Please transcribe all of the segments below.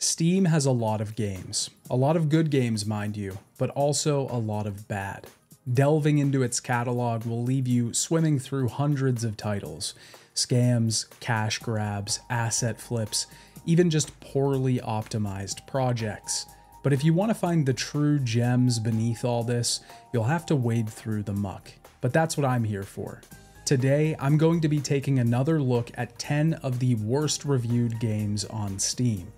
Steam has a lot of games. A lot of good games, mind you, but also a lot of bad. Delving into its catalog will leave you swimming through hundreds of titles. Scams, cash grabs, asset flips, even just poorly optimized projects. But if you want to find the true gems beneath all this, you'll have to wade through the muck. But that's what I'm here for. Today, I'm going to be taking another look at 10 of the worst reviewed games on Steam.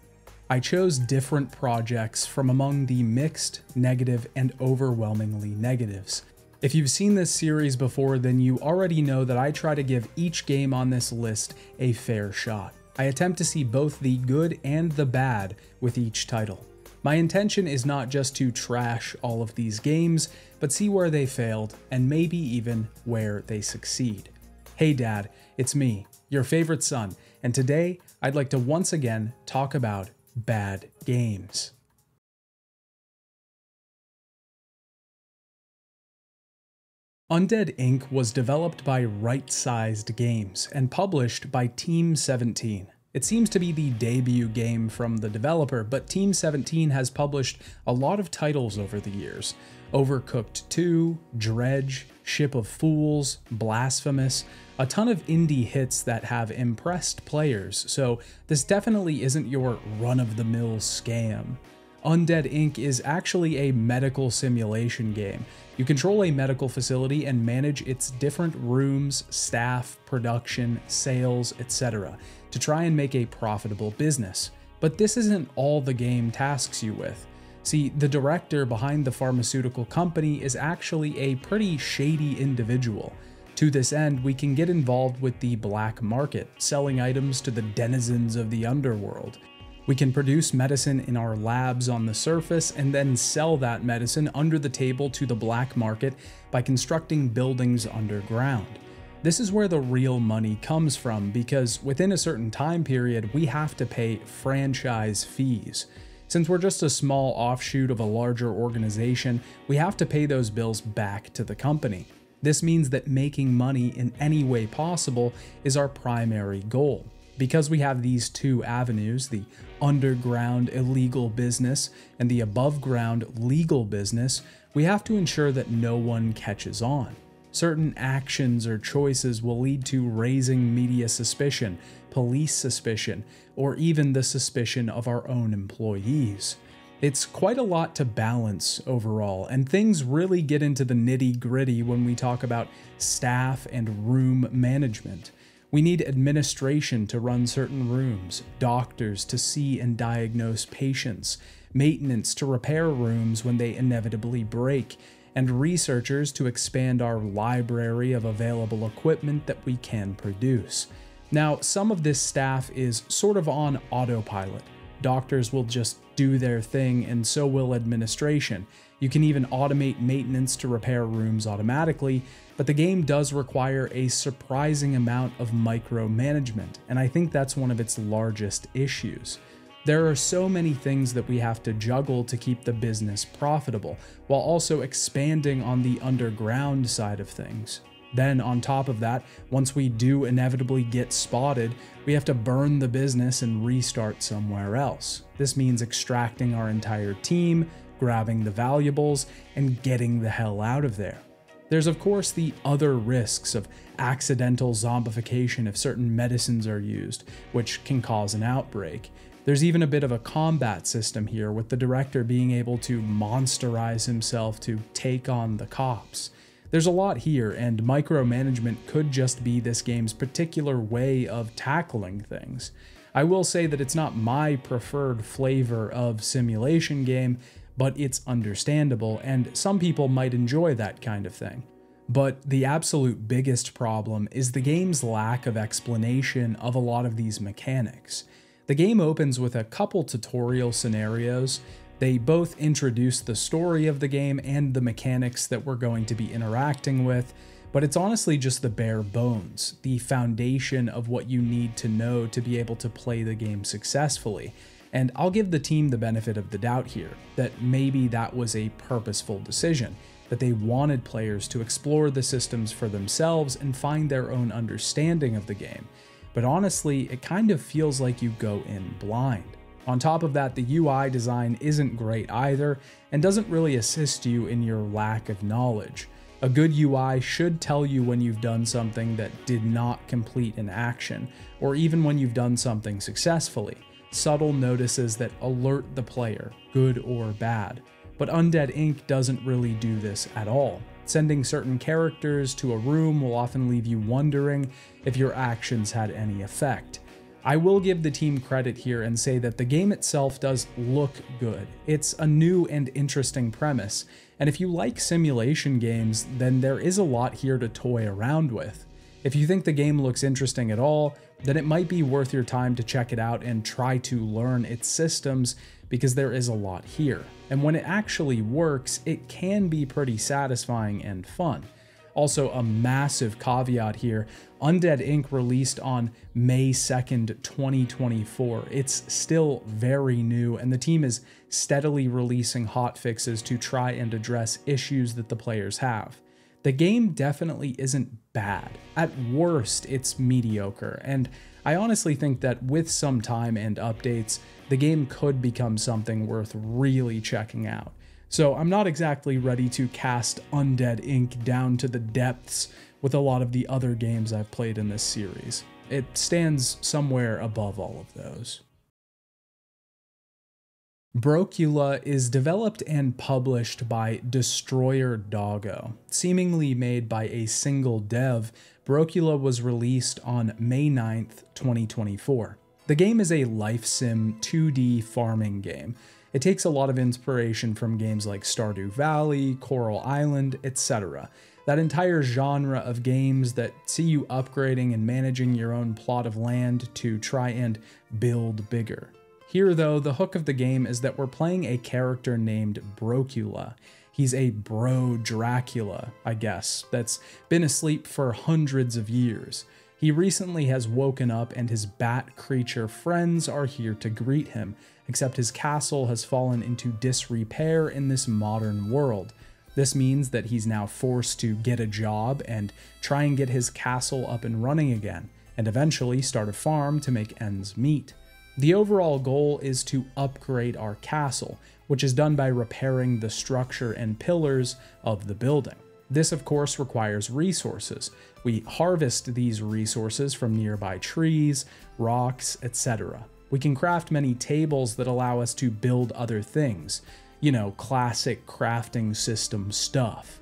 I chose different projects from among the mixed, negative, and overwhelmingly negatives. If you've seen this series before, then you already know that I try to give each game on this list a fair shot. I attempt to see both the good and the bad with each title. My intention is not just to trash all of these games, but see where they failed, and maybe even where they succeed. Hey Dad, it's me, your favorite son, and today I'd like to once again talk about bad games. Undead Inc. was developed by Right-Sized Games and published by Team 17. It seems to be the debut game from the developer, but Team 17 has published a lot of titles over the years. Overcooked 2, Dredge, Ship of Fools, Blasphemous, a ton of indie hits that have impressed players, so this definitely isn't your run-of-the-mill scam. Undead Inc. is actually a medical simulation game. You control a medical facility and manage its different rooms, staff, production, sales, etc. to try and make a profitable business. But this isn't all the game tasks you with. See, the director behind the pharmaceutical company is actually a pretty shady individual. To this end, we can get involved with the black market, selling items to the denizens of the underworld. We can produce medicine in our labs on the surface and then sell that medicine under the table to the black market by constructing buildings underground. This is where the real money comes from, because within a certain time period, we have to pay franchise fees. Since we're just a small offshoot of a larger organization, we have to pay those bills back to the company. This means that making money in any way possible is our primary goal. Because we have these two avenues, the underground illegal business and the above ground legal business, we have to ensure that no one catches on. Certain actions or choices will lead to raising media suspicion, police suspicion, or even the suspicion of our own employees. It's quite a lot to balance overall, and things really get into the nitty-gritty when we talk about staff and room management. We need administration to run certain rooms, doctors to see and diagnose patients, maintenance to repair rooms when they inevitably break, and researchers to expand our library of available equipment that we can produce. Now, some of this staff is sort of on autopilot. Doctors will just do their thing, and so will administration. You can even automate maintenance to repair rooms automatically, but the game does require a surprising amount of micromanagement, and I think that's one of its largest issues. There are so many things that we have to juggle to keep the business profitable, while also expanding on the underground side of things. Then on top of that, once we do inevitably get spotted, we have to burn the business and restart somewhere else. This means extracting our entire team, grabbing the valuables, and getting the hell out of there. There's of course the other risks of accidental zombification if certain medicines are used, which can cause an outbreak. There's even a bit of a combat system here, with the director being able to monsterize himself to take on the cops. There's a lot here, and micromanagement could just be this game's particular way of tackling things. I will say that it's not my preferred flavor of simulation game, but it's understandable, and some people might enjoy that kind of thing. But the absolute biggest problem is the game's lack of explanation of a lot of these mechanics. The game opens with a couple tutorial scenarios. They both introduce the story of the game and the mechanics that we're going to be interacting with, but it's honestly just the bare bones, the foundation of what you need to know to be able to play the game successfully. And I'll give the team the benefit of the doubt here, that maybe that was a purposeful decision, that they wanted players to explore the systems for themselves and find their own understanding of the game. But honestly, it kind of feels like you go in blind. On top of that, the UI design isn't great either and doesn't really assist you in your lack of knowledge. A good UI should tell you when you've done something that did not complete an action, or even when you've done something successfully. Subtle notices that alert the player, good or bad. But Undead Inc. doesn't really do this at all. Sending certain characters to a room will often leave you wondering if your actions had any effect. I will give the team credit here and say that the game itself does look good. It's a new and interesting premise, and if you like simulation games, then there is a lot here to toy around with. If you think the game looks interesting at all, then it might be worth your time to check it out and try to learn its systems, because there is a lot here. And when it actually works, it can be pretty satisfying and fun. Also, a massive caveat here, Undead Inc. released on May 2nd, 2024. It's still very new, and the team is steadily releasing hotfixes to try and address issues that the players have. The game definitely isn't bad. At worst, it's mediocre, and I honestly think that with some time and updates, the game could become something worth really checking out. So I'm not exactly ready to cast Undead Inc. down to the depths with a lot of the other games I've played in this series. It stands somewhere above all of those. Brocula is developed and published by Destroyer Doggo. Seemingly made by a single dev, Brocula was released on May 9th, 2024. The game is a life sim 2D farming game. It takes a lot of inspiration from games like Stardew Valley, Coral Island, etc. That entire genre of games that see you upgrading and managing your own plot of land to try and build bigger. Here though, the hook of the game is that we're playing a character named Brocula. He's a bro Dracula, I guess, that's been asleep for hundreds of years. He recently has woken up and his bat creature friends are here to greet him, except his castle has fallen into disrepair in this modern world. This means that he's now forced to get a job and try and get his castle up and running again, and eventually start a farm to make ends meet. The overall goal is to upgrade our castle, which is done by repairing the structure and pillars of the building. This of course requires resources. We harvest these resources from nearby trees, rocks, etc. We can craft many tables that allow us to build other things. You know, classic crafting system stuff.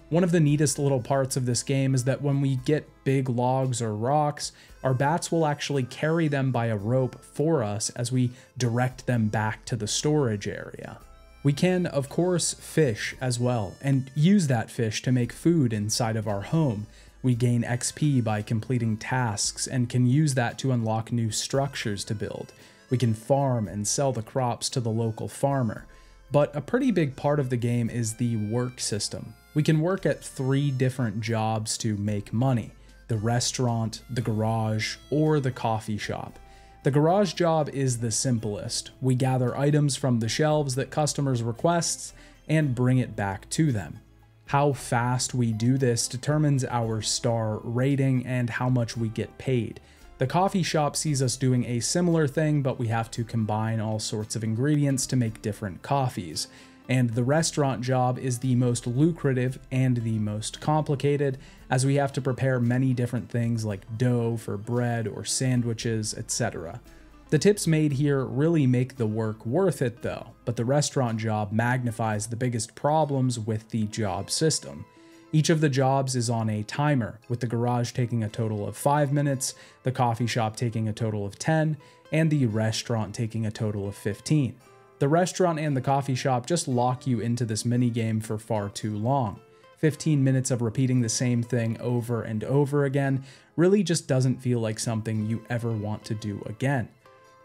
One of the neatest little parts of this game is that when we get big logs or rocks, our bats will actually carry them by a rope for us as we direct them back to the storage area. We can, of course, fish as well, and use that fish to make food inside of our home. We gain XP by completing tasks and can use that to unlock new structures to build. We can farm and sell the crops to the local farmer. But a pretty big part of the game is the work system. We can work at 3 different jobs to make money: the restaurant, the garage, or the coffee shop. The garage job is the simplest. We gather items from the shelves that customers request and bring it back to them. How fast we do this determines our star rating and how much we get paid. The coffee shop sees us doing a similar thing, but we have to combine all sorts of ingredients to make different coffees. And the restaurant job is the most lucrative and the most complicated, as we have to prepare many different things like dough for bread or sandwiches, etc. The tips made here really make the work worth it though, but the restaurant job magnifies the biggest problems with the job system. Each of the jobs is on a timer, with the garage taking a total of 5 minutes, the coffee shop taking a total of 10, and the restaurant taking a total of 15. The restaurant and the coffee shop just lock you into this minigame for far too long. 15 minutes of repeating the same thing over and over again really just doesn't feel like something you ever want to do again.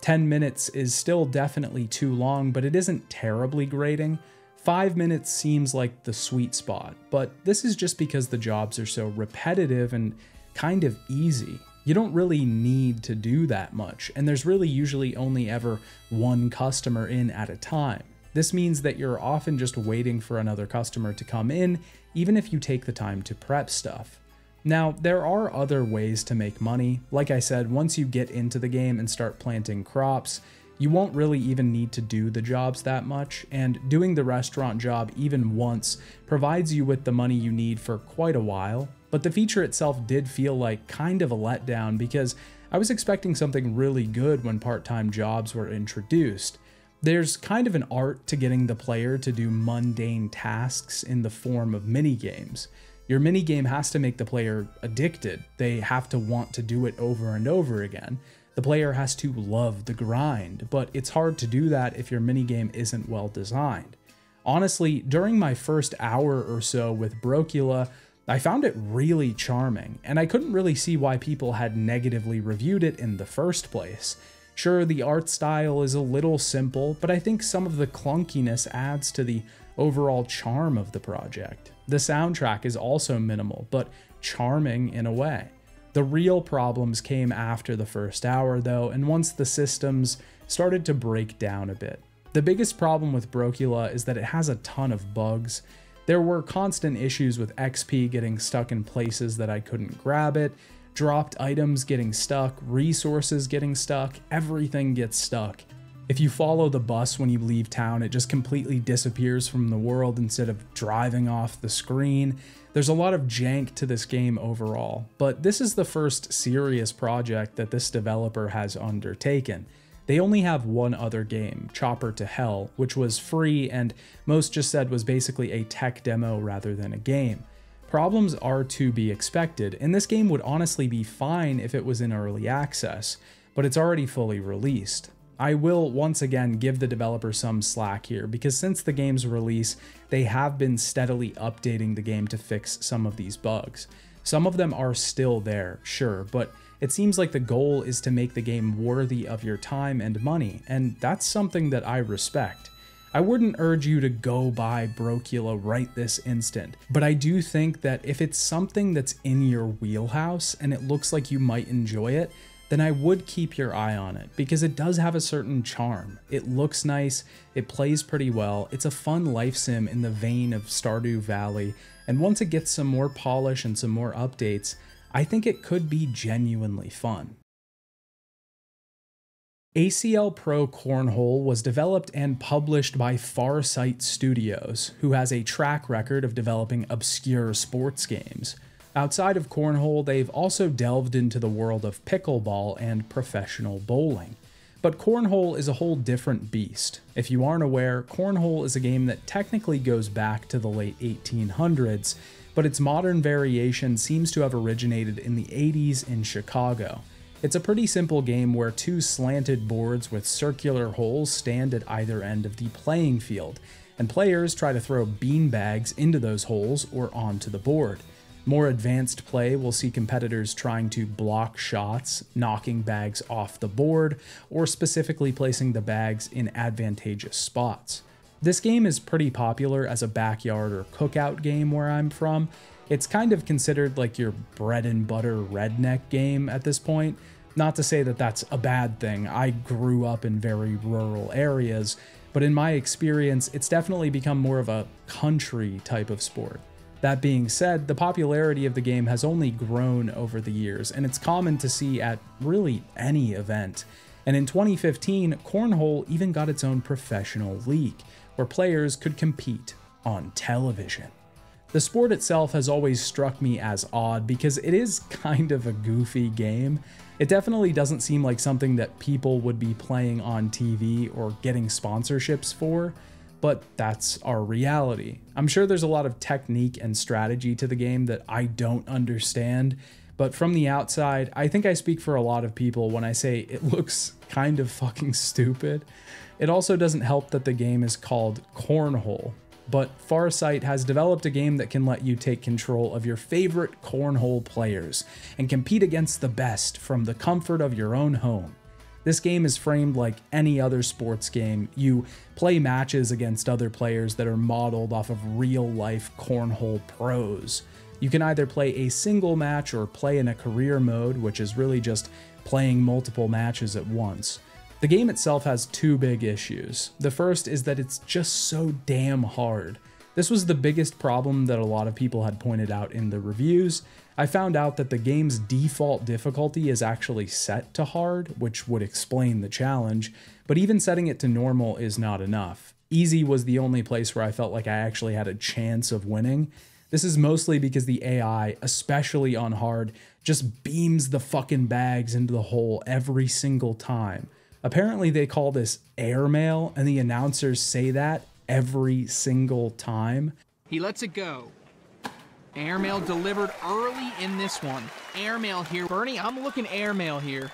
10 minutes is still definitely too long, but it isn't terribly grating. 5 minutes seems like the sweet spot, but this is just because the jobs are so repetitive and kind of easy. You don't really need to do that much, and there's really usually only ever one customer in at a time. This means that you're often just waiting for another customer to come in, even if you take the time to prep stuff. Now, there are other ways to make money. Like I said, once you get into the game and start planting crops, You won't really even need to do the jobs that much, and doing the restaurant job even once provides you with the money you need for quite a while. But the feature itself did feel like kind of a letdown because I was expecting something really good when part-time jobs were introduced. There's kind of an art to getting the player to do mundane tasks in the form of minigames. Your minigame has to make the player addicted. They have to want to do it over and over again. The player has to love the grind, but it's hard to do that if your minigame isn't well designed. Honestly, during my first hour or so with Brocula, I found it really charming, and I couldn't really see why people had negatively reviewed it in the first place. Sure, the art style is a little simple, but I think some of the clunkiness adds to the overall charm of the project. The soundtrack is also minimal, but charming in a way. The real problems came after the first hour though, and once the systems started to break down a bit. The biggest problem with Brocula is that it has a ton of bugs. There were constant issues with XP getting stuck in places that I couldn't grab it, dropped items getting stuck, resources getting stuck, everything gets stuck. If you follow the bus when you leave town, it just completely disappears from the world instead of driving off the screen. There's a lot of jank to this game overall, but this is the first serious project that this developer has undertaken. They only have one other game, Chopper to Hell, which was free and most just said was basically a tech demo rather than a game. Problems are to be expected, and this game would honestly be fine if it was in early access, but it's already fully released. I will once again give the developer some slack here, because since the game's release, they have been steadily updating the game to fix some of these bugs. Some of them are still there, sure, but it seems like the goal is to make the game worthy of your time and money, and that's something that I respect. I wouldn't urge you to go buy Brocula right this instant, but I do think that if it's something that's in your wheelhouse and it looks like you might enjoy it, then I would keep your eye on it, because it does have a certain charm. It looks nice, it plays pretty well, it's a fun life sim in the vein of Stardew Valley, and once it gets some more polish and some more updates, I think it could be genuinely fun. ACL Pro Cornhole was developed and published by Farsight Studios, who has a track record of developing obscure sports games. Outside of Cornhole, they've also delved into the world of pickleball and professional bowling. But Cornhole is a whole different beast. If you aren't aware, Cornhole is a game that technically goes back to the late 1800s, but its modern variation seems to have originated in the 80s in Chicago. It's a pretty simple game where two slanted boards with circular holes stand at either end of the playing field, and players try to throw beanbags into those holes or onto the board. More advanced play will see competitors trying to block shots, knocking bags off the board, or specifically placing the bags in advantageous spots. This game is pretty popular as a backyard or cookout game where I'm from. It's kind of considered like your bread and butter redneck game at this point. Not to say that that's a bad thing. I grew up in very rural areas, but in my experience, it's definitely become more of a country type of sport. That being said, the popularity of the game has only grown over the years, and it's common to see at really any event. And in 2015, Cornhole even got its own professional league, where players could compete on television. The sport itself has always struck me as odd because it is kind of a goofy game. It definitely doesn't seem like something that people would be playing on TV or getting sponsorships for, but that's our reality. I'm sure there's a lot of technique and strategy to the game that I don't understand, but from the outside, I think I speak for a lot of people when I say it looks kind of fucking stupid. It also doesn't help that the game is called Cornhole, but Farsight has developed a game that can let you take control of your favorite cornhole players and compete against the best from the comfort of your own home. This game is framed like any other sports game. You play matches against other players that are modeled off of real-life cornhole pros. You can either play a single match or play in a career mode, which is really just playing multiple matches at once. The game itself has two big issues. The first is that it's just so damn hard. This was the biggest problem that a lot of people had pointed out in the reviews. I found out that the game's default difficulty is actually set to hard, which would explain the challenge, but even setting it to normal is not enough. Easy was the only place where I felt like I actually had a chance of winning. This is mostly because the AI, especially on hard, just beams the fucking bags into the hole every single time. Apparently they call this airmail, and the announcers say that every single time. He lets it go. Airmail delivered early in this one. Airmail here. Bernie, I'm looking airmail here.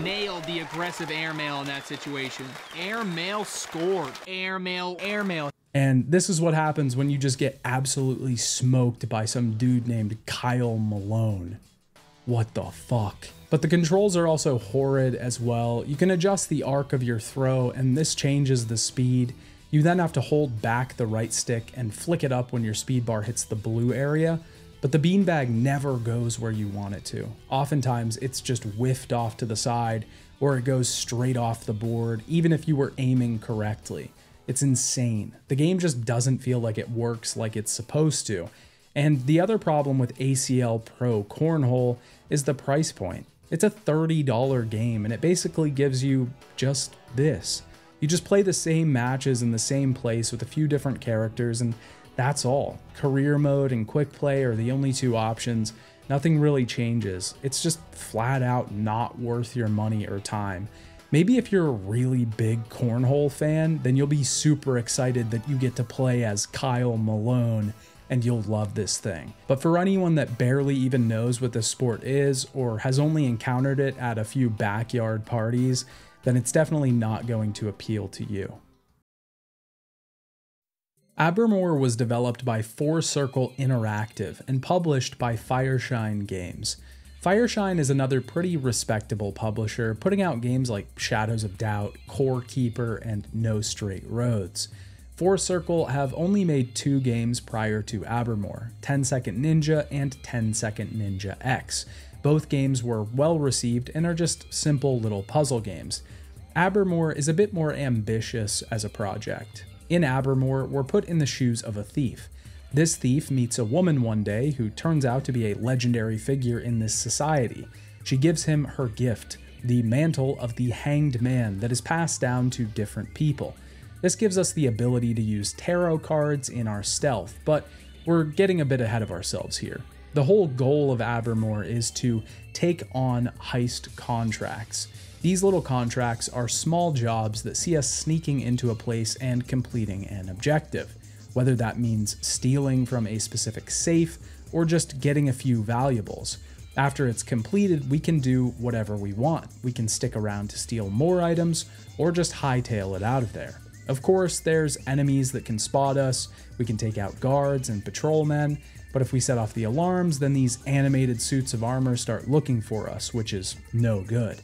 Nailed the aggressive airmail in that situation. Airmail scored. Airmail. And this is what happens when you just get absolutely smoked by some dude named Kyle Malone. What the fuck? But the controls are also horrid as well. You can adjust the arc of your throw, and this changes the speed. You then have to hold back the right stick and flick it up when your speed bar hits the blue area, but the beanbag never goes where you want it to. Oftentimes, it's just whiffed off to the side, or it goes straight off the board, even if you were aiming correctly. It's insane. The game just doesn't feel like it works like it's supposed to. And the other problem with ACL Pro Cornhole is the price point. It's a $30 game, and it basically gives you just this. You just play the same matches in the same place with a few different characters, and that's all. Career mode and quick play are the only two options. Nothing really changes. It's just flat out not worth your money or time. Maybe if you're a really big cornhole fan, then you'll be super excited that you get to play as Kyle Malone and you'll love this thing. But for anyone that barely even knows what this sport is or has only encountered it at a few backyard parties, then it's definitely not going to appeal to you. Abermore was developed by Four Circle Interactive and published by Fireshine Games. Fireshine is another pretty respectable publisher, putting out games like Shadows of Doubt, Core Keeper, and No Straight Roads. Four Circle have only made 2 games prior to Abermore, 10 Second Ninja and 10 Second Ninja X. Both games were well received and are just simple little puzzle games. Abermore is a bit more ambitious as a project. In Abermore, we're put in the shoes of a thief. This thief meets a woman one day who turns out to be a legendary figure in this society. She gives him her gift, the mantle of the Hanged Man that is passed down to different people. This gives us the ability to use tarot cards in our stealth, but we're getting a bit ahead of ourselves here. The whole goal of Abermore is to take on heist contracts. These little contracts are small jobs that see us sneaking into a place and completing an objective, whether that means stealing from a specific safe or just getting a few valuables. After it's completed, we can do whatever we want. We can stick around to steal more items or just hightail it out of there. Of course, there's enemies that can spot us, we can take out guards and patrolmen, but if we set off the alarms, then these animated suits of armor start looking for us, which is no good.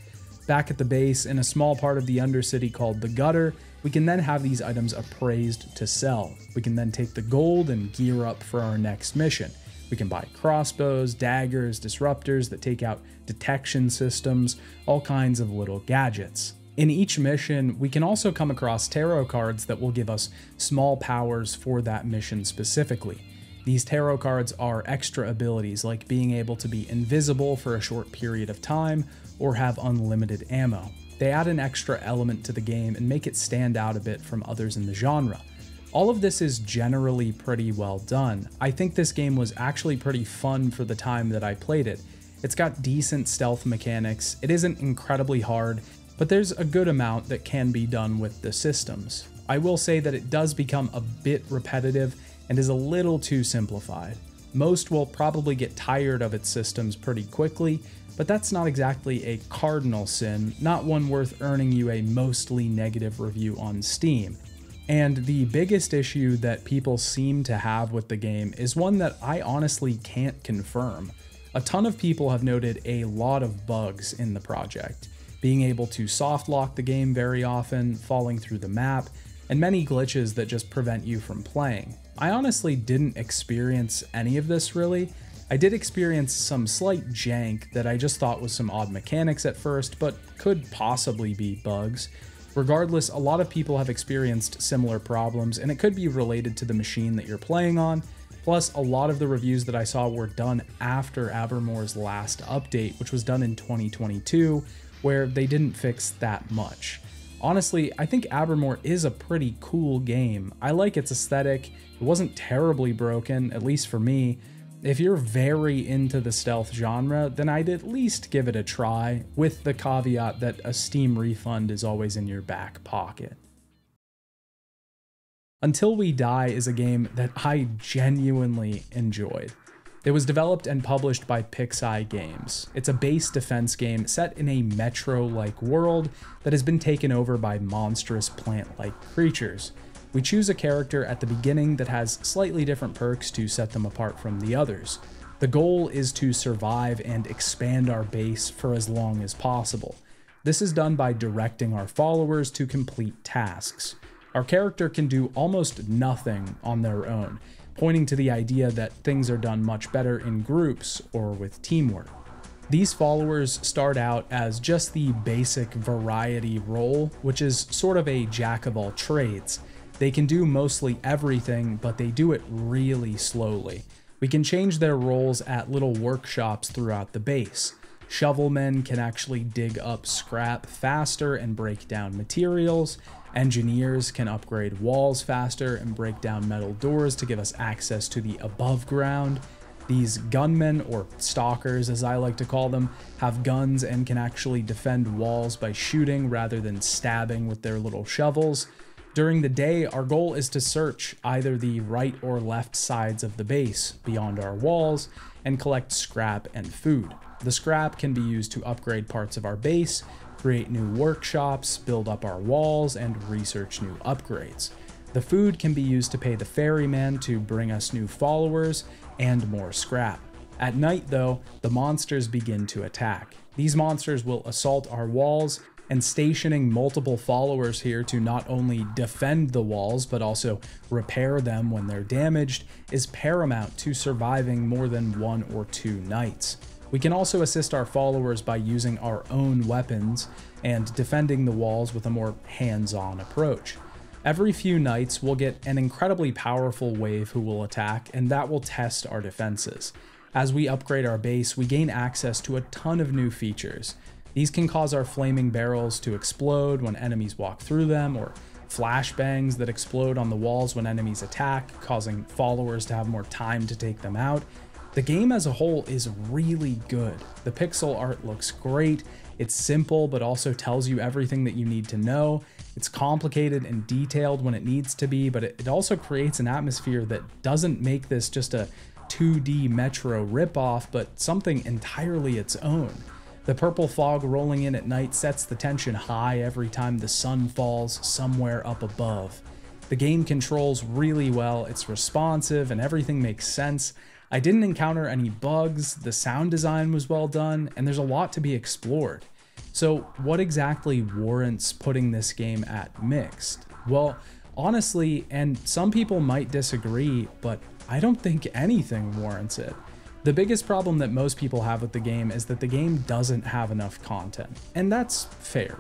Back at the base, in a small part of the Undercity called the Gutter, we can then have these items appraised to sell. We can then take the gold and gear up for our next mission. We can buy crossbows, daggers, disruptors that take out detection systems, all kinds of little gadgets. In each mission, we can also come across tarot cards that will give us small powers for that mission specifically. These tarot cards are extra abilities like being able to be invisible for a short period of time or have unlimited ammo. They add an extra element to the game and make it stand out a bit from others in the genre. All of this is generally pretty well done. I think this game was actually pretty fun for the time that I played it. It's got decent stealth mechanics, it isn't incredibly hard, but there's a good amount that can be done with the systems. I will say that it does become a bit repetitive and is a little too simplified. Most will probably get tired of its systems pretty quickly, but that's not exactly a cardinal sin, not one worth earning you a mostly negative review on Steam. And the biggest issue that people seem to have with the game is one that I honestly can't confirm. A ton of people have noted a lot of bugs in the project, being able to soft lock the game very often, falling through the map, and many glitches that just prevent you from playing. I honestly didn't experience any of this really. I did experience some slight jank that I just thought was some odd mechanics at first, but could possibly be bugs. Regardless, a lot of people have experienced similar problems, and it could be related to the machine that you're playing on. Plus, a lot of the reviews that I saw were done after Abermore's last update, which was done in 2022, where they didn't fix that much. Honestly, I think Abermore is a pretty cool game. I like its aesthetic. It wasn't terribly broken, at least for me. If you're very into the stealth genre, then I'd at least give it a try, with the caveat that a Steam refund is always in your back pocket. Until We Die is a game that I genuinely enjoyed. It was developed and published by Payday Games. It's a base defense game set in a Metro-like world that has been taken over by monstrous plant-like creatures. We choose a character at the beginning that has slightly different perks to set them apart from the others. The goal is to survive and expand our base for as long as possible. This is done by directing our followers to complete tasks. Our character can do almost nothing on their own, pointing to the idea that things are done much better in groups or with teamwork. These followers start out as just the basic variety role, which is sort of a jack of all trades. They can do mostly everything, but they do it really slowly. We can change their roles at little workshops throughout the base. Shovelmen can actually dig up scrap faster and break down materials. Engineers can upgrade walls faster and break down metal doors to give us access to the above ground. These gunmen, or stalkers as I like to call them, have guns and can actually defend walls by shooting rather than stabbing with their little shovels. During the day, our goal is to search either the right or left sides of the base beyond our walls and collect scrap and food. The scrap can be used to upgrade parts of our base, create new workshops, build up our walls, and research new upgrades. The food can be used to pay the ferryman to bring us new followers and more scrap. At night, though, the monsters begin to attack. These monsters will assault our walls, and stationing multiple followers here to not only defend the walls but also repair them when they're damaged is paramount to surviving more than 1 or 2 nights. We can also assist our followers by using our own weapons and defending the walls with a more hands-on approach. Every few nights, we'll get an incredibly powerful wave who will attack, and that will test our defenses. As we upgrade our base, we gain access to a ton of new features. These can cause our flaming barrels to explode when enemies walk through them, or flashbangs that explode on the walls when enemies attack, causing followers to have more time to take them out. The game as a whole is really good. The pixel art looks great. It's simple, but also tells you everything that you need to know. It's complicated and detailed when it needs to be, but it also creates an atmosphere that doesn't make this just a 2D Metro ripoff, but something entirely its own. The purple fog rolling in at night sets the tension high every time the sun falls somewhere up above. The game controls really well, it's responsive, and everything makes sense. I didn't encounter any bugs, the sound design was well done, and there's a lot to be explored. So what exactly warrants putting this game at mixed? Well, honestly, and some people might disagree, but I don't think anything warrants it. The biggest problem that most people have with the game is that the game doesn't have enough content, and that's fair.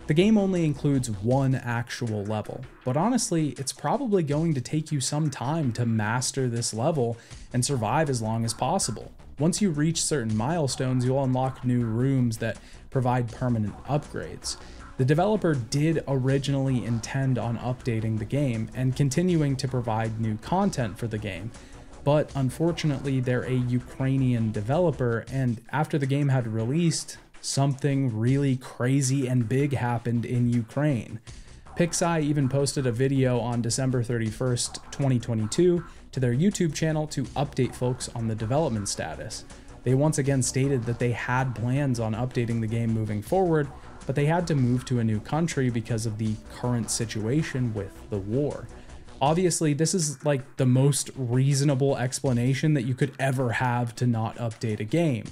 The game only includes 1 actual level, but honestly, it's probably going to take you some time to master this level and survive as long as possible. Once you reach certain milestones, you'll unlock new rooms that provide permanent upgrades. The developer did originally intend on updating the game and continuing to provide new content for the game, but unfortunately they're a Ukrainian developer, and after the game had released, something really crazy and big happened in Ukraine. Payday even posted a video on December 31st, 2022 to their YouTube channel to update folks on the development status. They once again stated that they had plans on updating the game moving forward, but they had to move to a new country because of the current situation with the war. Obviously, this is like the most reasonable explanation that you could ever have to not update a game.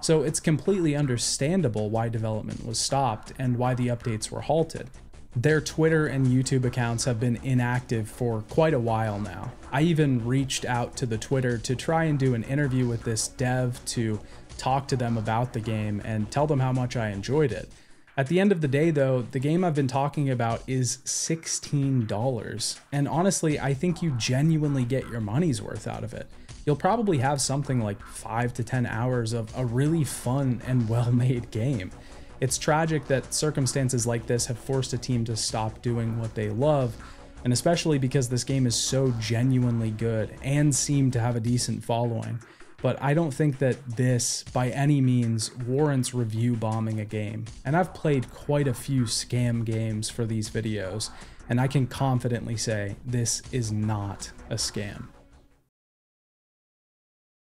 So it's completely understandable why development was stopped and why the updates were halted. Their Twitter and YouTube accounts have been inactive for quite a while now. I even reached out to the Twitter to try and do an interview with this dev to talk to them about the game and tell them how much I enjoyed it. At the end of the day though, the game I've been talking about is $16. And honestly, I think you genuinely get your money's worth out of it. You'll probably have something like 5 to 10 hours of a really fun and well-made game. It's tragic that circumstances like this have forced a team to stop doing what they love, and especially because this game is so genuinely good and seemed to have a decent following. But I don't think that this, by any means, warrants review bombing a game. And I've played quite a few scam games for these videos, and I can confidently say this is not a scam.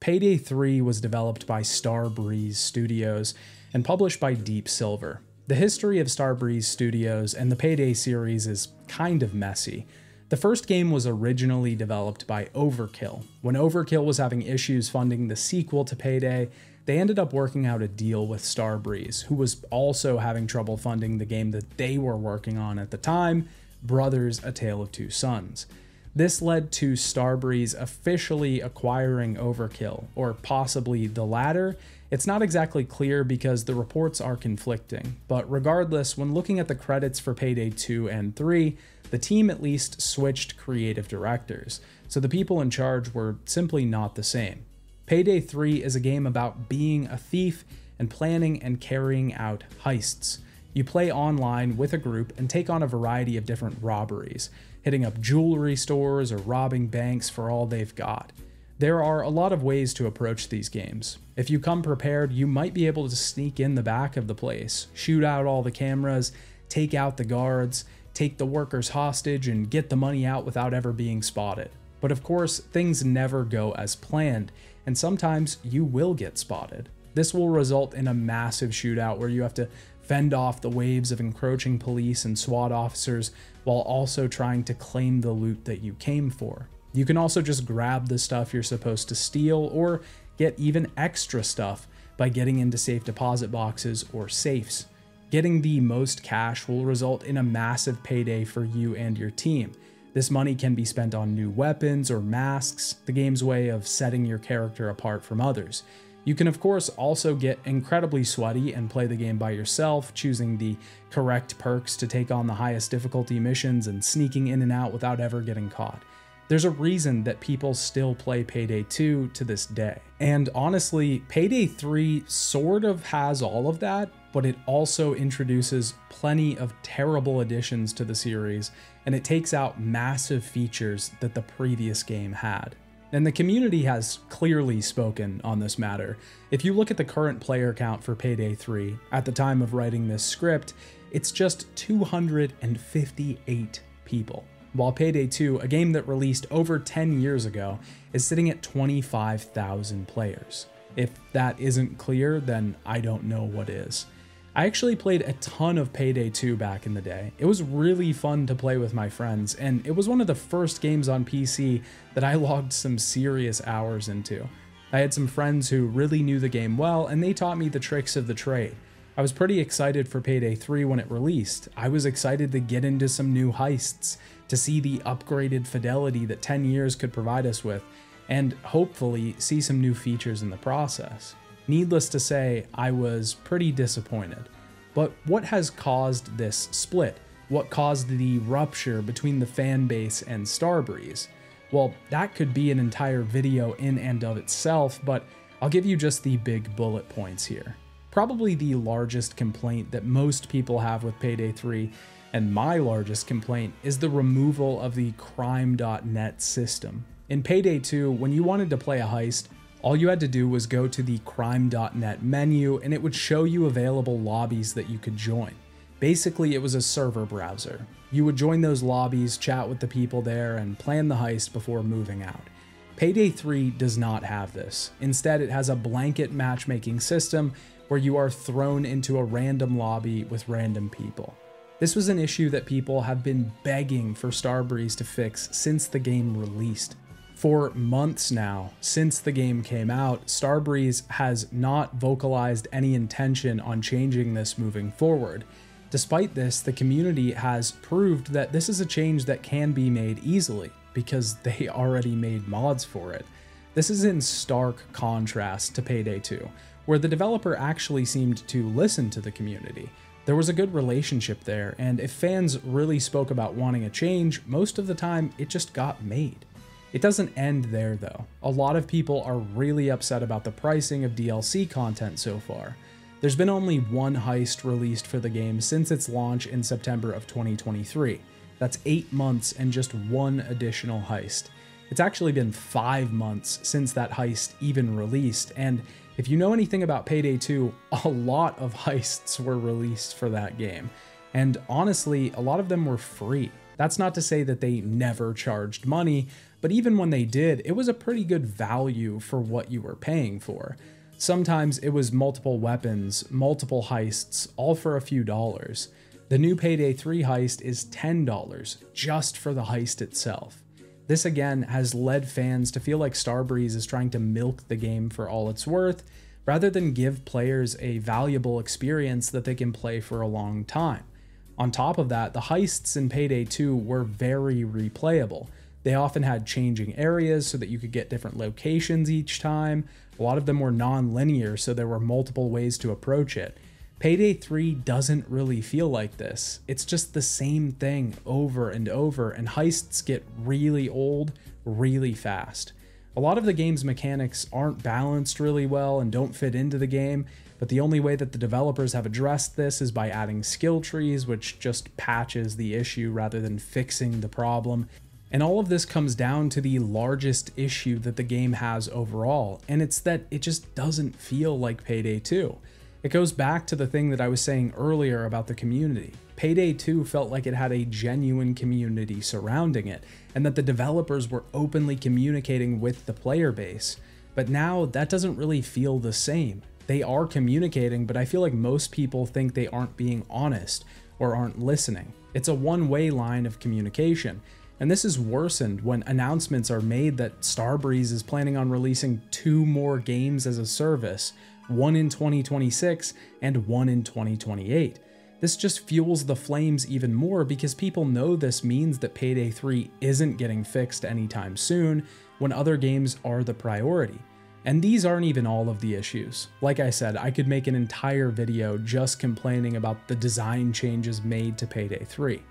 Payday 3 was developed by Starbreeze Studios and published by Deep Silver. The history of Starbreeze Studios and the Payday series is kind of messy. The first game was originally developed by Overkill. When Overkill was having issues funding the sequel to Payday, they ended up working out a deal with Starbreeze, who was also having trouble funding the game that they were working on at the time, Brothers: A Tale of Two Sons. This led to Starbreeze officially acquiring Overkill, or possibly the latter. It's not exactly clear because the reports are conflicting, but regardless, when looking at the credits for Payday 2 and 3, the team at least switched creative directors, so the people in charge were simply not the same. Payday 3 is a game about being a thief and planning and carrying out heists. You play online with a group and take on a variety of different robberies, hitting up jewelry stores or robbing banks for all they've got. There are a lot of ways to approach these games. If you come prepared, you might be able to sneak in the back of the place, shoot out all the cameras, take out the guards, take the workers hostage, and get the money out without ever being spotted. But of course, things never go as planned, and sometimes you will get spotted. This will result in a massive shootout where you have to fend off the waves of encroaching police and SWAT officers while also trying to claim the loot that you came for. You can also just grab the stuff you're supposed to steal or get even extra stuff by getting into safe deposit boxes or safes. Getting the most cash will result in a massive payday for you and your team. This money can be spent on new weapons or masks, the game's way of setting your character apart from others. You can of course also get incredibly sweaty and play the game by yourself, choosing the correct perks to take on the highest difficulty missions and sneaking in and out without ever getting caught. There's a reason that people still play Payday 2 to this day. And honestly, Payday 3 sort of has all of that, but it also introduces plenty of terrible additions to the series, and it takes out massive features that the previous game had. And the community has clearly spoken on this matter. If you look at the current player count for Payday 3, at the time of writing this script, it's just 258 people. While Payday 2, a game that released over 10 years ago, is sitting at 25,000 players. If that isn't clear, then I don't know what is. I actually played a ton of Payday 2 back in the day. It was really fun to play with my friends, and it was one of the first games on PC that I logged some serious hours into. I had some friends who really knew the game well, and they taught me the tricks of the trade. I was pretty excited for Payday 3 when it released. I was excited to get into some new heists, to see the upgraded fidelity that 10 years could provide us with, and hopefully see some new features in the process. Needless to say, I was pretty disappointed. But what has caused this split? What caused the rupture between the fan base and Starbreeze? Well, that could be an entire video in and of itself, but I'll give you just the big bullet points here. Probably the largest complaint that most people have with Payday 3, and my largest complaint, is the removal of the crime.net system. In Payday 2, when you wanted to play a heist, all you had to do was go to the crime.net menu and it would show you available lobbies that you could join. Basically, it was a server browser. You would join those lobbies, chat with the people there, and plan the heist before moving out. Payday 3 does not have this. Instead, it has a blanket matchmaking system where you are thrown into a random lobby with random people. This was an issue that people have been begging for Starbreeze to fix since the game released. For months now, since the game came out, Starbreeze has not vocalized any intention on changing this moving forward. Despite this, the community has proved that this is a change that can be made easily, because they already made mods for it. This is in stark contrast to Payday 2, where the developer actually seemed to listen to the community. There was a good relationship there, and if fans really spoke about wanting a change, most of the time it just got made. It doesn't end there though. A lot of people are really upset about the pricing of DLC content so far. There's been only one heist released for the game since its launch in September of 2023. That's 8 months and just one additional heist. It's actually been 5 months since that heist even released, and if you know anything about Payday 2, a lot of heists were released for that game. And honestly, a lot of them were free. That's not to say that they never charged money, but even when they did, it was a pretty good value for what you were paying for. Sometimes it was multiple weapons, multiple heists, all for a few dollars. The new Payday 3 heist is $10 just for the heist itself. This again has led fans to feel like Starbreeze is trying to milk the game for all it's worth, rather than give players a valuable experience that they can play for a long time. On top of that, the heists in Payday 2 were very replayable. They often had changing areas so that you could get different locations each time. A lot of them were non-linear, so there were multiple ways to approach it. Payday 3 doesn't really feel like this. It's just the same thing over and over, and heists get really old really fast. A lot of the game's mechanics aren't balanced really well and don't fit into the game, but the only way that the developers have addressed this is by adding skill trees, which just patches the issue rather than fixing the problem. And all of this comes down to the largest issue that the game has overall, and it's that it just doesn't feel like Payday 2. It goes back to the thing that I was saying earlier about the community. Payday 2 felt like it had a genuine community surrounding it, and that the developers were openly communicating with the player base. But now that doesn't really feel the same. They are communicating, but I feel like most people think they aren't being honest or aren't listening. It's a one-way line of communication. And this is worsened when announcements are made that Starbreeze is planning on releasing 2 more games as a service, one in 2026 and one in 2028. This just fuels the flames even more because people know this means that Payday 3 isn't getting fixed anytime soon when other games are the priority. And these aren't even all of the issues. Like I said, I could make an entire video just complaining about the design changes made to Payday 3.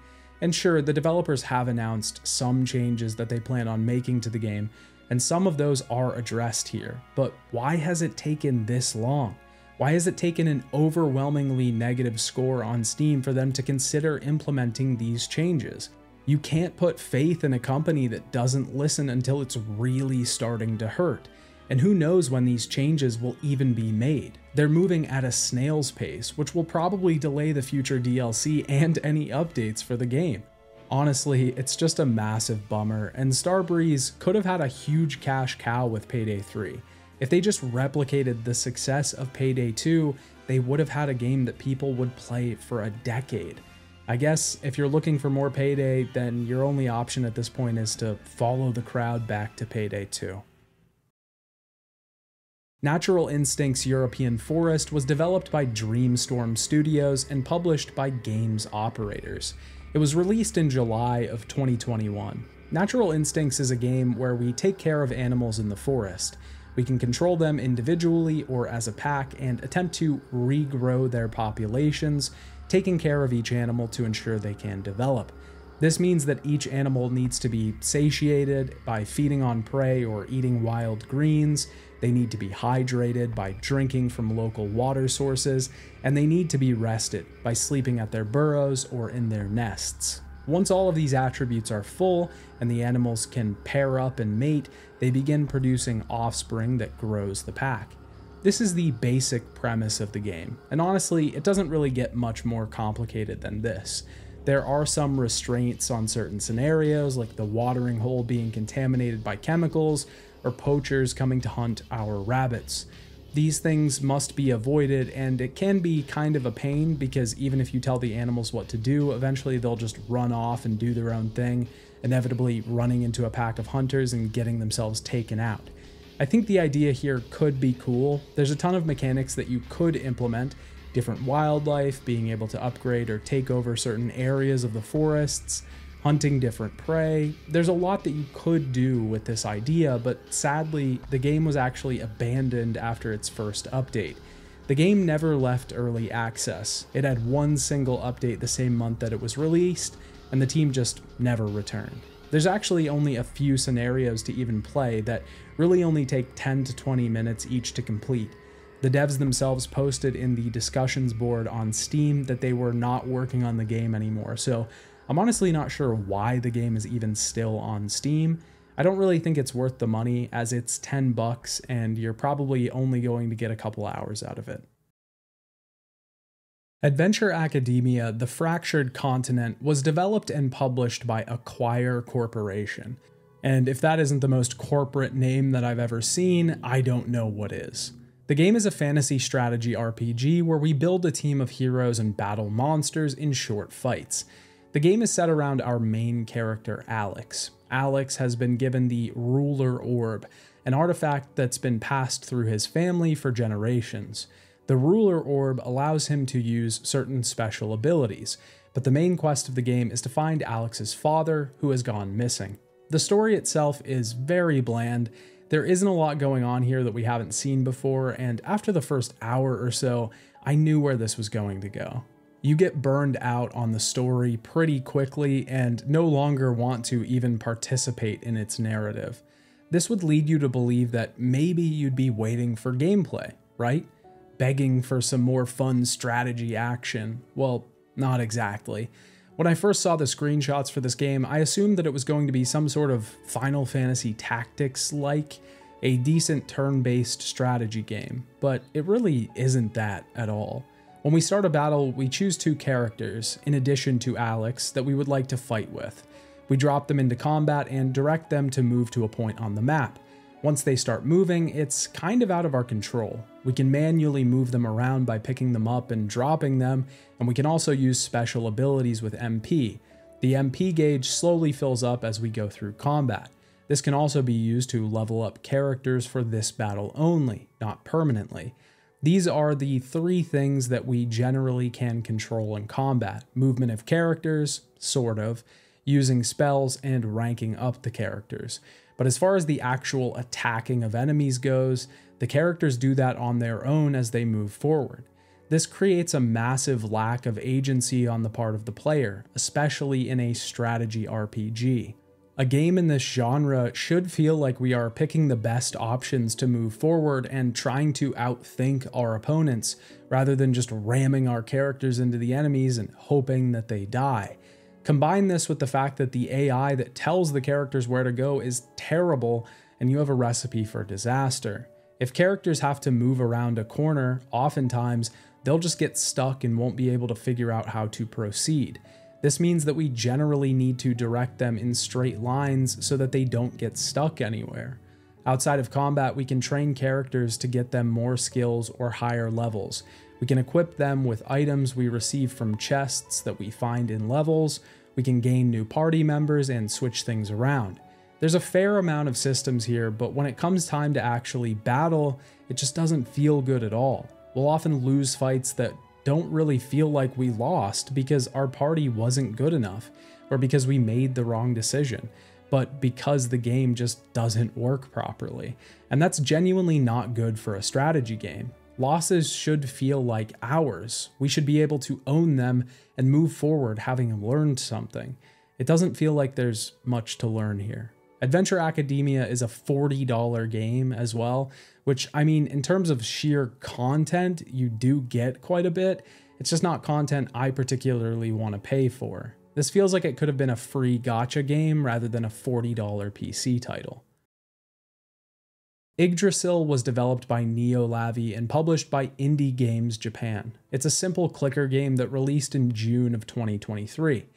And sure, the developers have announced some changes that they plan on making to the game, and some of those are addressed here, but why has it taken this long? Why has it taken an overwhelmingly negative score on Steam for them to consider implementing these changes? You can't put faith in a company that doesn't listen until it's really starting to hurt. And who knows when these changes will even be made. They're moving at a snail's pace, which will probably delay the future DLC and any updates for the game. Honestly, it's just a massive bummer, and Starbreeze could have had a huge cash cow with Payday 3. If they just replicated the success of Payday 2, they would have had a game that people would play for a decade. I guess if you're looking for more Payday, then your only option at this point is to follow the crowd back to Payday 2. Natural Instinct's European Forest was developed by Dreamstorm Studios and published by Games Operators. It was released in July of 2021. Natural Instincts is a game where we take care of animals in the forest. We can control them individually or as a pack and attempt to regrow their populations, taking care of each animal to ensure they can develop. This means that each animal needs to be satiated by feeding on prey or eating wild greens, they need to be hydrated by drinking from local water sources, and they need to be rested by sleeping at their burrows or in their nests. Once all of these attributes are full and the animals can pair up and mate, they begin producing offspring that grows the pack. This is the basic premise of the game, and honestly, it doesn't really get much more complicated than this. There are some restraints on certain scenarios, like the watering hole being contaminated by chemicals, or poachers coming to hunt our rabbits. These things must be avoided, and it can be kind of a pain because even if you tell the animals what to do, eventually they'll just run off and do their own thing, inevitably running into a pack of hunters and getting themselves taken out. I think the idea here could be cool. There's a ton of mechanics that you could implement, different wildlife, being able to upgrade or take over certain areas of the forests, hunting different prey. There's a lot that you could do with this idea, but sadly, the game was actually abandoned after its first update. The game never left early access. It had one single update the same month that it was released, and the team just never returned. There's actually only a few scenarios to even play that really only take 10 to 20 minutes each to complete. The devs themselves posted in the discussions board on Steam that they were not working on the game anymore, so I'm honestly not sure why the game is even still on Steam. I don't really think it's worth the money, as it's $10 and you're probably only going to get a couple hours out of it. Adventure Academia: The Fractured Continent was developed and published by Acquire Corporation. And if that isn't the most corporate name that I've ever seen, I don't know what is. The game is a fantasy strategy RPG where we build a team of heroes and battle monsters in short fights. The game is set around our main character, Alex. Alex has been given the Ruler Orb, an artifact that's been passed through his family for generations. The Ruler Orb allows him to use certain special abilities, but the main quest of the game is to find Alex's father, who has gone missing. The story itself is very bland. There isn't a lot going on here that we haven't seen before, and after the first hour or so, I knew where this was going to go. You get burned out on the story pretty quickly and no longer want to even participate in its narrative. This would lead you to believe that maybe you'd be waiting for gameplay, right? Begging for some more fun strategy action. Well, not exactly. When I first saw the screenshots for this game, I assumed that it was going to be some sort of Final Fantasy Tactics-like, a decent turn-based strategy game, but it really isn't that at all. When we start a battle, we choose two characters, in addition to Alex, that we would like to fight with. We drop them into combat and direct them to move to a point on the map. Once they start moving, it's kind of out of our control. We can manually move them around by picking them up and dropping them, and we can also use special abilities with MP. The MP gauge slowly fills up as we go through combat. This can also be used to level up characters for this battle only, not permanently. These are the three things that we generally can control in combat: movement of characters, sort of, using spells, and ranking up the characters. But as far as the actual attacking of enemies goes, the characters do that on their own as they move forward. This creates a massive lack of agency on the part of the player, especially in a strategy RPG. A game in this genre should feel like we are picking the best options to move forward and trying to outthink our opponents, rather than just ramming our characters into the enemies and hoping that they die. Combine this with the fact that the AI that tells the characters where to go is terrible, and you have a recipe for disaster. If characters have to move around a corner, oftentimes they'll just get stuck and won't be able to figure out how to proceed. This means that we generally need to direct them in straight lines so that they don't get stuck anywhere. Outside of combat, we can train characters to get them more skills or higher levels. We can equip them with items we receive from chests that we find in levels. We can gain new party members and switch things around. There's a fair amount of systems here, but when it comes time to actually battle, it just doesn't feel good at all. We'll often lose fights that don't really feel like we lost because our party wasn't good enough, or because we made the wrong decision, but because the game just doesn't work properly. And that's genuinely not good for a strategy game. Losses should feel like ours. We should be able to own them and move forward having learned something. It doesn't feel like there's much to learn here. Adventure Academia is a $40 game as well, which, I mean, in terms of sheer content, you do get quite a bit. It's just not content I particularly want to pay for. This feels like it could have been a free gacha game rather than a $40 PC title. Yggdrasil was developed by Neolavi and published by Indie Games Japan. It's a simple clicker game that released in June of 2023.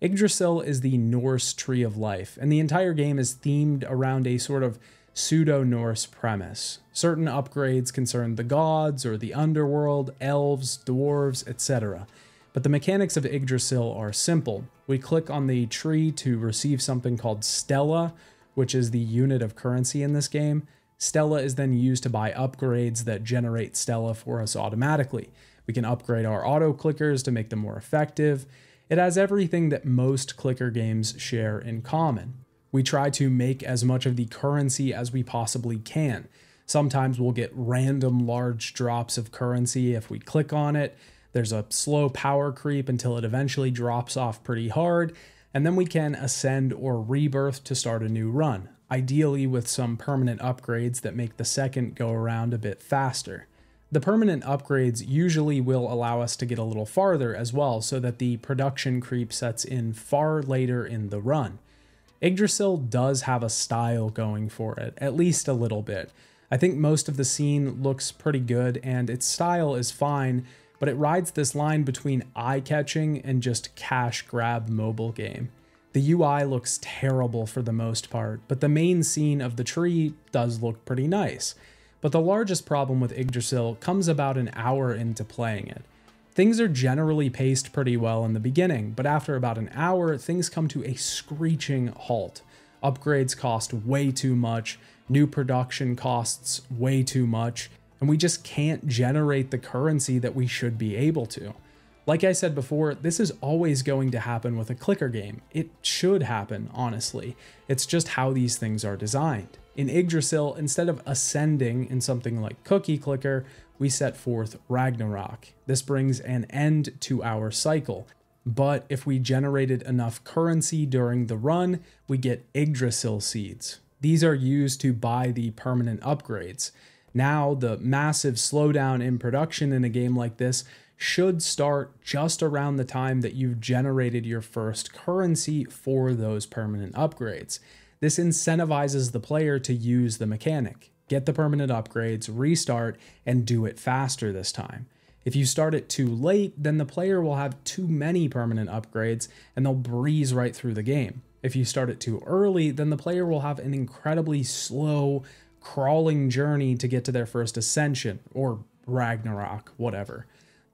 Yggdrasil is the Norse tree of life, and the entire game is themed around a sort of pseudo-Norse premise. Certain upgrades concern the gods or the underworld, elves, dwarves, etc. But the mechanics of Yggdrasil are simple. We click on the tree to receive something called Stella, which is the unit of currency in this game. Stella is then used to buy upgrades that generate Stella for us automatically. We can upgrade our auto clickers to make them more effective. It has everything that most clicker games share in common. We try to make as much of the currency as we possibly can. Sometimes we'll get random large drops of currency if we click on it. There's a slow power creep until it eventually drops off pretty hard, and then we can ascend or rebirth to start a new run, ideally with some permanent upgrades that make the second go around a bit faster. The permanent upgrades usually will allow us to get a little farther as well, so that the production creep sets in far later in the run. Yggdrasil does have a style going for it, at least a little bit. I think most of the scene looks pretty good and its style is fine, but it rides this line between eye-catching and just cash grab mobile game. The UI looks terrible for the most part, but the main scene of the tree does look pretty nice. But the largest problem with Yggdrasil comes about an hour into playing it. Things are generally paced pretty well in the beginning, but after about an hour, things come to a screeching halt. Upgrades cost way too much, new production costs way too much, and we just can't generate the currency that we should be able to. Like I said before, this is always going to happen with a clicker game. It should happen, honestly. It's just how these things are designed. In Yggdrasil, instead of ascending in something like Cookie Clicker, we set forth Ragnarok. This brings an end to our cycle. But if we generated enough currency during the run, we get Yggdrasil seeds. These are used to buy the permanent upgrades. Now, the massive slowdown in production in a game like this should start just around the time that you've generated your first currency for those permanent upgrades. This incentivizes the player to use the mechanic, get the permanent upgrades, restart, and do it faster this time. If you start it too late, then the player will have too many permanent upgrades and they'll breeze right through the game. If you start it too early, then the player will have an incredibly slow, crawling journey to get to their first ascension, or Ragnarok, whatever.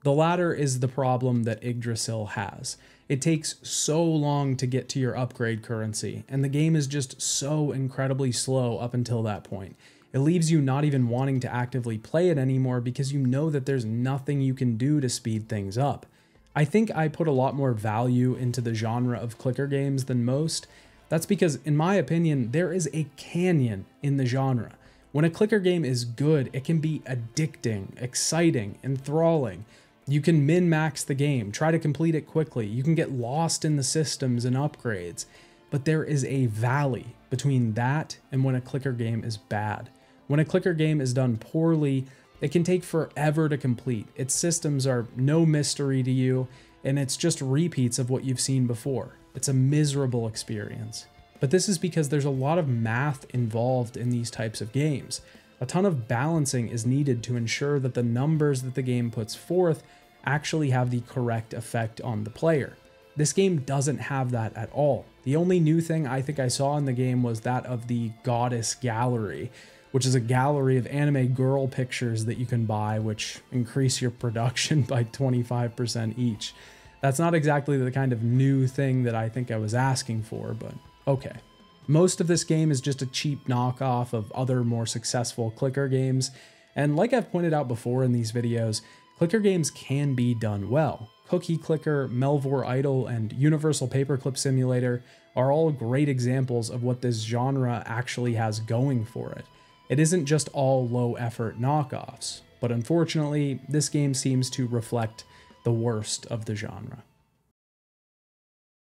The latter is the problem that Yggdrasil has. It takes so long to get to your upgrade currency, and the game is just so incredibly slow up until that point. It leaves you not even wanting to actively play it anymore because you know that there's nothing you can do to speed things up. I think I put a lot more value into the genre of clicker games than most. That's because, in my opinion, there is a canyon in the genre. When a clicker game is good, it can be addicting, exciting, enthralling. You can min-max the game, try to complete it quickly, you can get lost in the systems and upgrades, but there is a valley between that and when a clicker game is bad. When a clicker game is done poorly, it can take forever to complete, its systems are no mystery to you, and it's just repeats of what you've seen before. It's a miserable experience. But this is because there's a lot of math involved in these types of games. A ton of balancing is needed to ensure that the numbers that the game puts forth actually have the correct effect on the player. This game doesn't have that at all. The only new thing I think I saw in the game was that of the Goddess Gallery, which is a gallery of anime girl pictures that you can buy, which increase your production by 25% each. That's not exactly the kind of new thing that I think I was asking for, but okay. Most of this game is just a cheap knockoff of other more successful clicker games, and like I've pointed out before in these videos, clicker games can be done well. Cookie Clicker, Melvor Idol, and Universal Paperclip Simulator are all great examples of what this genre actually has going for it. It isn't just all low-effort knockoffs, but unfortunately, this game seems to reflect the worst of the genre.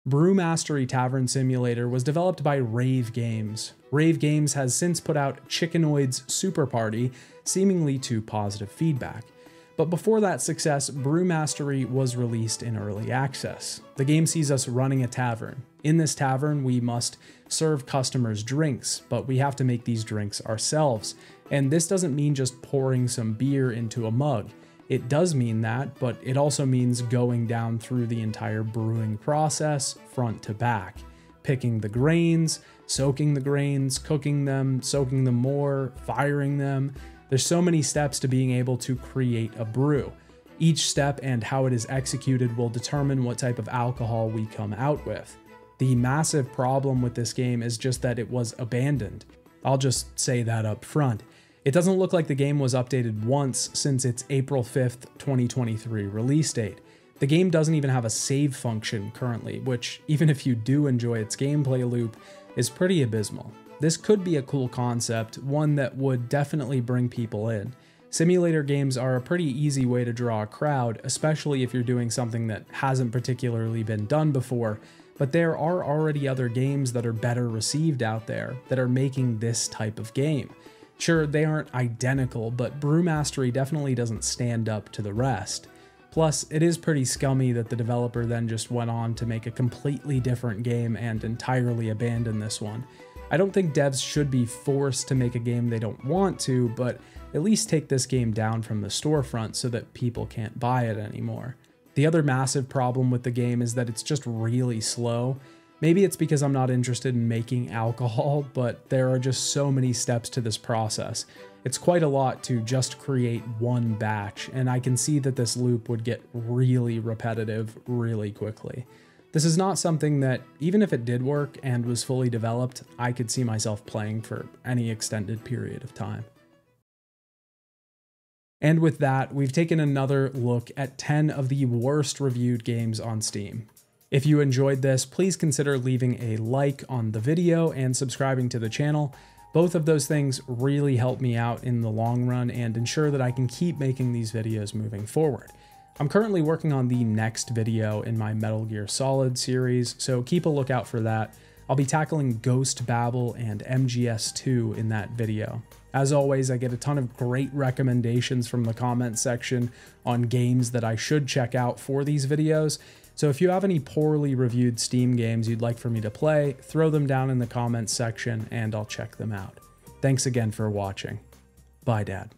Brewmastery Tavern Simulator was developed by Rave Games. Rave Games has since put out Chickenoid's Super Party, seemingly to positive feedback. But before that success, Brewmastery was released in early access. The game sees us running a tavern. In this tavern, we must serve customers drinks, but we have to make these drinks ourselves. And this doesn't mean just pouring some beer into a mug. It does mean that, but it also means going down through the entire brewing process, front to back. Picking the grains, soaking the grains, cooking them, soaking them more, firing them. There's so many steps to being able to create a brew. Each step and how it is executed will determine what type of alcohol we come out with. The massive problem with this game is just that it was abandoned. I'll just say that up front. It doesn't look like the game was updated once since its April 5th, 2023 release date. The game doesn't even have a save function currently, which, even if you do enjoy its gameplay loop, is pretty abysmal. This could be a cool concept, one that would definitely bring people in. Simulator games are a pretty easy way to draw a crowd, especially if you're doing something that hasn't particularly been done before, but there are already other games that are better received out there that are making this type of game. Sure, they aren't identical, but Brewmastery definitely doesn't stand up to the rest. Plus, it is pretty scummy that the developer then just went on to make a completely different game and entirely abandon this one. I don't think devs should be forced to make a game they don't want to, but at least take this game down from the storefront so that people can't buy it anymore. The other massive problem with the game is that it's just really slow. Maybe it's because I'm not interested in making alcohol, but there are just so many steps to this process. It's quite a lot to just create one batch, and I can see that this loop would get really repetitive really quickly. This is not something that, even if it did work and was fully developed, I could see myself playing for any extended period of time. And with that, we've taken another look at 10 of the worst reviewed games on Steam. If you enjoyed this, please consider leaving a like on the video and subscribing to the channel. Both of those things really help me out in the long run and ensure that I can keep making these videos moving forward. I'm currently working on the next video in my Metal Gear Solid series, so keep a lookout for that. I'll be tackling Ghost Babel and MGS2 in that video. As always, I get a ton of great recommendations from the comment section on games that I should check out for these videos. So if you have any poorly reviewed Steam games you'd like for me to play, throw them down in the comments section and I'll check them out. Thanks again for watching. Bye, Dad.